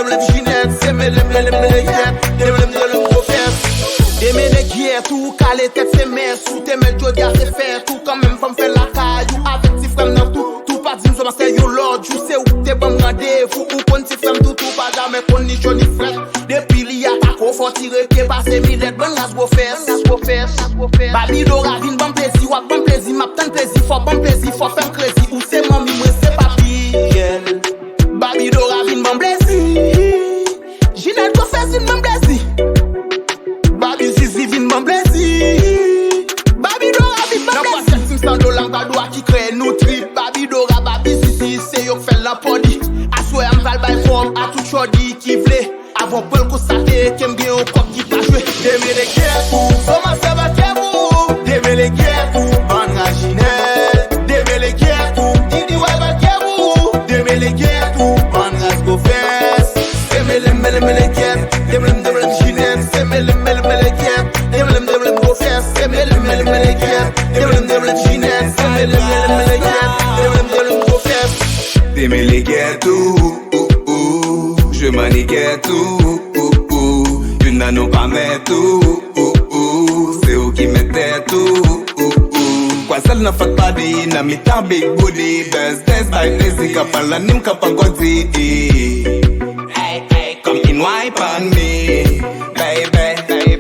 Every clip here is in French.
dem Ginette, c'est me gros fesses. Des me les guerres, tout calé tête c'est messe, sous tes mêles tu gars c'est faire tout quand même femme fait la caillou avec tes frères dans tout pas dire ça c'est yo lord, tu sais où t'es bon rendez-vous ou kon tes femmes tout pas jamais kon ni jolie frère. Depuis il y a ta ko faut tirer qui passer millette bon las gros fesses. Babi Dora vin bon plaisir, wa bon plaisir, m'a tant plaisir, faut faire crazy ou c'est mamie moi c'est papi. Babi Dora vin bon plaisir. Ginette ko fait une bon plaisir. Babi Zizi vin bon plaisir. Babi Dora vin bon plaisir. $700 cadeau qui crée nous trip. Babi Dora, Babi Zizi, c'est yo fait la podi. Assoy am val by form à tout chodi qui vle. Avant peu le constater qu'aime bien au cop qui pas joué. Deme les guerres pour, comment ça va pour? Deme les guerres pour, Banga Ginette. Deme les guerres pour, Didi Waba Kebou. Deme les guerres pour, Banga Skofes. Deme les guerres, deme Ginette. Deme les guerres, deme Skofes. Deme les guerres, deme Ginette. Deme les guerres, deme Skofes. Deme les guerres tout. Je maniquais tout, une nano pas met tout, c'est où qui mettait tout, quoi seul n'a fait pas dit, n'a mis ta big booty, best dance by lazy couple, la nim couple godi, hey, come in wipe on me, baby,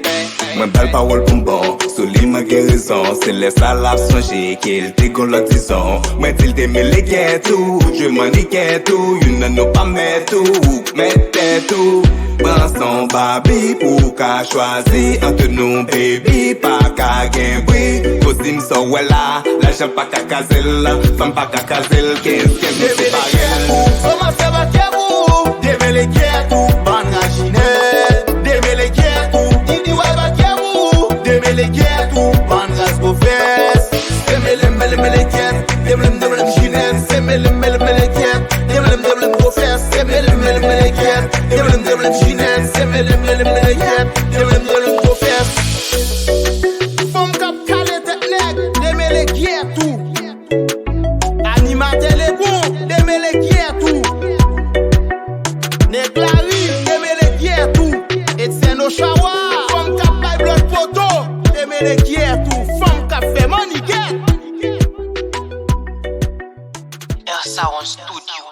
moi belle parole pour bon, soli ma guérison, c'est les salades songer, qu'il dégoûte la disons, moi t'il t'aimait les guerres tout, je maniquais tout, une nano pas met tout, mettez tout, prends son baby pour qu'à choisir entre nous baby, pas qu'à gagner, cosim so wella, l'argent pas qu'à caser, femme pas qu'à caser, qu'est-ce c'est pas elle. Comment ça va Kebou? Deme les guerres tout, Banga Ginette. Deme les guerres tout, Didi Waba Kebou. Deme les guerres tout, Banga Skofes. Deme les guerres, deme Ginette. Deme les guerres, deme Skofes. Deme les guerres, deme Ginette. Deme les guerres, deme Skofes. Femme cap calé tête nègre, deme les guerres tout. Animateur les bons, deme les guerres tout. Neglari, deme les guerres tout. Et c'est nos chawa, femme cap by blood photo, deme les guerres tout. Femme cap fait money get. Sound Studio.